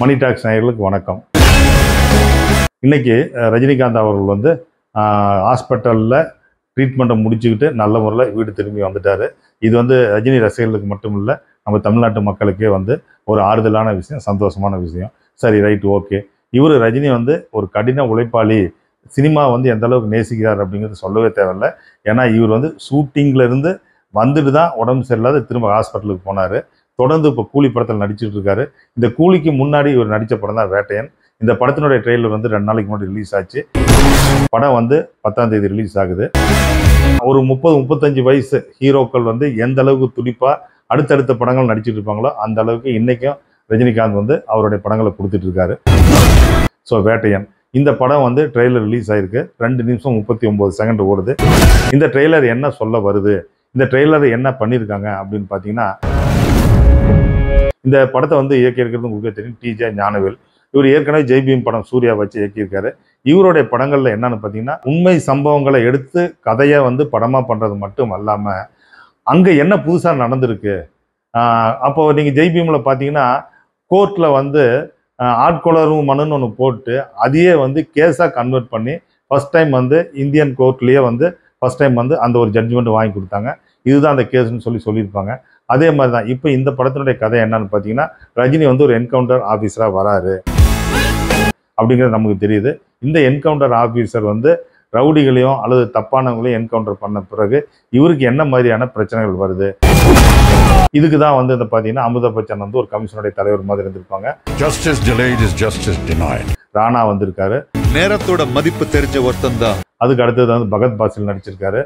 மணி tax நேயர்களுக்கு வணக்கம். இன்னைக்கு ரஜினிகாந்த் அவர்கள் வந்து ஹாஸ்பிட்டலில் ட்ரீட்மெண்ட்டை முடிச்சுக்கிட்டு நல்ல முறையில் வீடு திரும்பி வந்துட்டார். இது வந்து ரஜினி ரசிகர்களுக்கு மட்டும் இல்லை, நம்ம தமிழ்நாட்டு மக்களுக்கே வந்து ஒரு ஆறுதலான விஷயம், சந்தோஷமான விஷயம். சரி, ரைட்டு, ஓகே. இவர் ரஜினி வந்து ஒரு கடின உழைப்பாளி, சினிமா வந்து எந்த அளவுக்கு நேசிக்கிறார் அப்படிங்கிறது சொல்லவே தேவையில்லை. ஏன்னா இவர் வந்து ஷூட்டிங்கில் வந்துட்டு தான் உடம்பு சரியில்லாத திரும்ப ஹாஸ்பிட்டலுக்கு போனார். தொடர்ந்து இப்போ கூலி படத்தில் நடிச்சுட்டு இருக்காரு. இந்த கூலிக்கு முன்னாடி இவர் நடித்த படம் தான் வேட்டையன். இந்த படத்தினுடைய ட்ரெய்லர் வந்து 2 நாளைக்கு முன்னாடி ரிலீஸ் ஆச்சு. படம் வந்து 10ஆம் தேதி ரிலீஸ் ஆகுது. ஒரு 30-35 வயசு ஹீரோக்கள் வந்து எந்த அளவுக்கு துடிப்பாக அடுத்தடுத்த படங்கள் நடிச்சுட்டு இருப்பாங்களோ அந்த அளவுக்கு இன்றைக்கும் ரஜினிகாந்த் வந்து அவருடைய படங்களை கொடுத்துட்டு இருக்காரு. ஸோ வேட்டையன் இந்த படம் வந்து ட்ரெய்லர் ரிலீஸ் ஆகிருக்கு. 2 நிமிஷம் 39 செகண்ட் ஓடுது. இந்த ட்ரெய்லர் என்ன சொல்ல வருது, இந்த ட்ரெய்லர் என்ன பண்ணியிருக்காங்க அப்படின்னு பார்த்தீங்கன்னா, இந்த படத்தை வந்து இயக்கியிருக்கிறது உங்களுக்கே தெரியும், டிஜே ஞானவேல். இவர் ஏற்கனவே ஜெய்பீம் படம் சூர்யா வச்சு இயக்கியிருக்காரு. இவருடைய படங்களில் என்னன்னு பார்த்தீங்கன்னா, உண்மை சம்பவங்களை எடுத்து கதையை வந்து படமாக பண்ணுறது மட்டும் அல்லாமல் அங்கே என்ன புதுசாக நடந்திருக்கு. அப்போ நீங்கள் ஜெய்பீமில் பார்த்தீங்கன்னா, கோர்ட்டில் வந்து ஆட்கொளரும் மனுன்னு ஒன்று போட்டு அதையே வந்து கேஸாக கன்வெர்ட் பண்ணி ஃபஸ்ட் டைம் வந்து இந்தியன் கோர்ட்லேயே வந்து ஃபஸ்ட் டைம் வந்து அந்த ஒரு ஜட்ஜ்மெண்ட் வாங்கி கொடுத்தாங்க. இதுதான் அந்த கேஸ்ன்னு சொல்லியிருப்பாங்க. அதே மாதிரி தான் இப்போ இந்த படத்தினுடைய கதை என்னன்னு பார்த்தீங்கன்னா, ரஜினி வந்து ஒரு என்கவுண்டர் ஆஃபீஸராக வராரு அப்படிங்கிறது நமக்கு தெரியுது. இந்த என்கவுண்டர் ஆஃபீஸர் வந்து ரவுடிகளையும் அல்லது தப்பானவங்களையும் என்கவுண்டர் பண்ண பிறகு இவருக்கு என்ன மாதிரியான பிரச்சனைகள் வருது. இதுக்கு தான் வந்து இந்த பார்த்தீங்கன்னா அமிதாப் பச்சன் வந்து ஒரு கமிஷனுடைய தலைவர் மாதிரி இருந்திருப்பாங்க. Justice delayed is justice denied. Rana வந்திருக்காரு. நேரத்தோட மதிப்பு தெரிஞ்ச ஒருத்தன் தான். அதுக்கு அடுத்தது வந்து பகத் பாசில் நடிச்சிருக்காரு.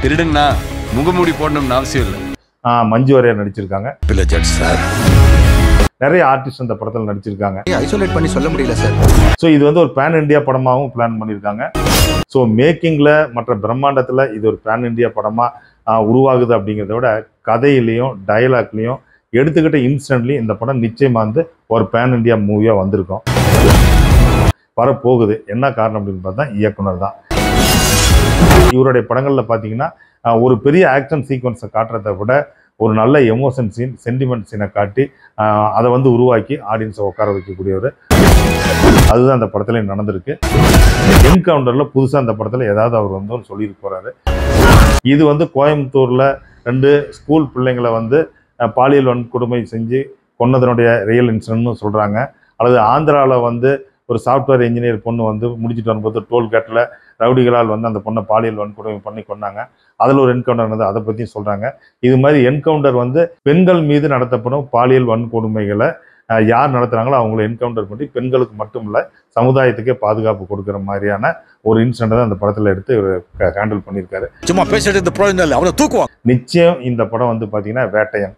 திருடுங்கண்ணா முகமூடி போடணும்னு அவசியம் இல்லை. மஞ்சு வாரியர் நடிச்சிருக்காங்க. சார் நிறைய ஆர்டிஸ்ட் இந்த படத்தில் நடிச்சிருக்காங்க. ஐசோலேட் பண்ணி சொல்ல முடியல சார். ஸோ இது வந்து ஒரு பேன் இண்டியா படமாகவும் பிளான் பண்ணியிருக்காங்க. ஸோ மேக்கிங்கில் மற்ற பிரம்மாண்டத்தில் இது ஒரு பேன் இண்டியா படமாக உருவாகுது அப்படிங்கிறத விட கதையிலையும் டயலாக்லையும் எடுத்துக்கிட்ட இன்ஸ்டன்ட்லி இந்த படம் நிச்சயமாக வந்து ஒரு பேன் இண்டியா மூவியாக வந்திருக்கும், வரப்போகுது. என்ன காரணம் அப்படின்னு பார்த்தா இயக்குனர் தான். இவருடைய படங்களில் பார்த்தீங்கன்னா ஒரு பெரிய ஆக்ஷன் சீக்வன்ஸை காட்டுறதை விட ஒரு நல்ல எமோஷன் சீன், சென்டிமெண்ட் சீனை காட்டி அதை வந்து உருவாக்கி ஆடியன்ஸை உட்கார வைக்கக்கூடியவர். அதுதான் அந்த படத்துலேயும் நடந்திருக்கு. என்கவுண்டரில் புதுசாக அந்த படத்தில் ஏதாவது அவர் வந்து சொல்லிட்டு போகிறாரு. இது வந்து கோயம்புத்தூரில் 2 ஸ்கூல் பிள்ளைங்களை வந்து பாலியல் வன்கொடுமை செஞ்சு கொன்னதனுடைய ரியல் இன்சிடென்ட்னு சொல்கிறாங்க. அல்லது ஆந்திராவில் வந்து ஒரு சாஃப்ட்வேர் இன்ஜினியர் பொண்ணு வந்து முடிச்சுட்டு வரும்போது டோல்கேட்டில் ரவுடிகளால் வந்து அந்த பொண்ணை பாலியல் வன்கொடுமை பண்ணி கொண்டாங்க. அதில் ஒரு என்கவுண்டர் வந்து அதை பற்றியும் சொல்கிறாங்க. இது மாதிரி என்கவுண்டர் வந்து பெண்கள் மீது நடத்தப்படும் பாலியல் வன்கொடுமைகளை யார் நடத்துகிறாங்களோ அவங்கள என்கவுண்டர் பண்ணி பெண்களுக்கு மட்டும் இல்லை சமுதாயத்துக்கே பாதுகாப்பு கொடுக்குற மாதிரியான ஒரு இன்சிடென்ட் தான் அந்த படத்தில் எடுத்து இவர் ஹேண்டில் பண்ணியிருக்காரு. சும்மா பேசிட்டு அவனை தூக்குவான். நிச்சயம் இந்த படம் வந்து பார்த்தீங்கன்னா வேட்டையன்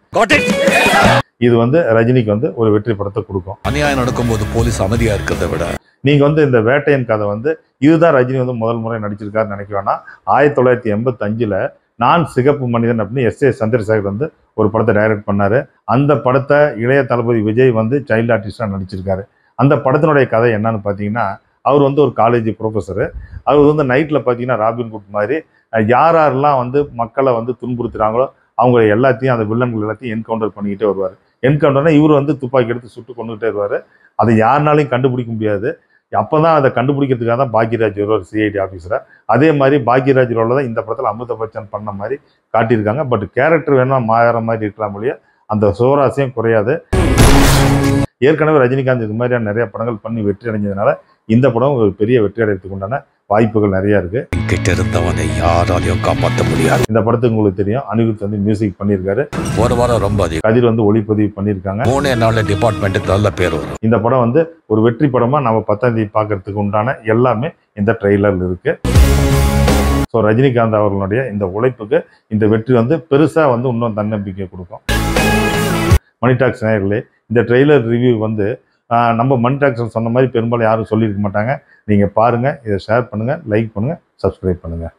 இது வந்து ரஜினிக்கு வந்து ஒரு வெற்றி படத்தை கொடுக்கும். அநியாயம் நடக்கும்போது போலீஸ் அமைதியா இருக்கிறத விட நீங்கள் வந்து இந்த வேட்டையன் கதை வந்து இதுதான் ரஜினி வந்து முதல் முறை நடிச்சிருக்காருன்னு நினைக்க வேணாம். 1985 நான் சிகப்பு மனிதன் அப்படின்னு S.A. சந்திரசேகர் வந்து ஒரு படத்தை டைரக்ட் பண்ணார். அந்த படத்தை இளைய தளபதி விஜய் வந்து சைல்டு ஆர்டிஸ்டாக நடிச்சிருக்காரு. அந்த படத்தினுடைய கதை என்னன்னு பார்த்தீங்கன்னா, அவர் வந்து ஒரு காலேஜ் ப்ரொஃபஸரு. அவர் வந்து நைட்டில் பார்த்தீங்கன்னா ராபின்குட் மாதிரி யாரெல்லாம் வந்து மக்களை வந்து துன்புறுத்துகிறாங்களோ அவங்க எல்லாத்தையும் அந்த வில்லன்கள் எல்லாத்தையும் என்கவுண்டர் பண்ணிக்கிட்டே வருவார். என்கவுண்டர்னா இவர் வந்து துப்பாக்கி எடுத்து சுட்டு கொண்டுகிட்டே வருவார். அதை யாருனாலையும் கண்டுபிடிக்க முடியாது. அப்போ தான் அதை கண்டுபிடிக்கிறதுக்காக தான் பாக்யராஜ் ஒரு சிஐடி ஆஃபீஸராக. அதே மாதிரி பாக்யராஜ் ரோல தான் இந்த படத்தில் அமிதாப் பச்சன் பண்ண மாதிரி காட்டியிருக்காங்க. பட் கேரக்டர் வேணால் மாற மாதிரி இருக்கலாம் இல்லையா, அந்த சுவராசியம் குறையாது. ஏற்கனவே ரஜினிகாந்த் இது மாதிரியான நிறைய படங்கள் பண்ணி வெற்றி அடைஞ்சதுனால இந்த படம் ஒரு பெரிய வெற்றி அடைறதுக்கு உண்டான வாய்ப்புகள் நிறைய இருக்கு. கிட்ட இருந்தவனை யாராலையும் காப்பாற்ற முடியாது. இந்த படத்துக்கு உங்களுக்கு தெரியும், அனிருத் வந்து மியூசிக் பண்ணியிருக்காரு. ஒரு வாரம் ரொம்ப அதிகம். கதிர் வந்து ஒளிப்பதிவு பண்ணியிருக்காங்க. 3 நாள்ல டிபார்ட்மெண்ட்டுக்கு நல்ல பேர் வரும். இந்த படம் வந்து ஒரு வெற்றி படமா நம்ம 10ஆம் தேதி பார்க்கறதுக்கு உண்டான எல்லாமே இந்த ட்ரெய்லர்ல இருக்கு. ஸோ ரஜினிகாந்த் அவர்களுடைய இந்த உழைப்புக்கு இந்த வெற்றி வந்து பெருசா வந்து இன்னும் தன்னம்பிக்கை கொடுக்கும். மணி டாக்ஸ் நேயர்களே, இந்த ட்ரெய்லர் ரிவ்யூ வந்து நம்ம மணி டாக்ஸ் சொன்ன மாதிரி பெரும்பாலும் யாரும் சொல்லியிருக்க மாட்டாங்க. நீங்கள் பாருங்கள், இதை ஷேர் பண்ணுங்கள், லைக் பண்ணுங்கள், சப்ஸ்கிரைப் பண்ணுங்கள்.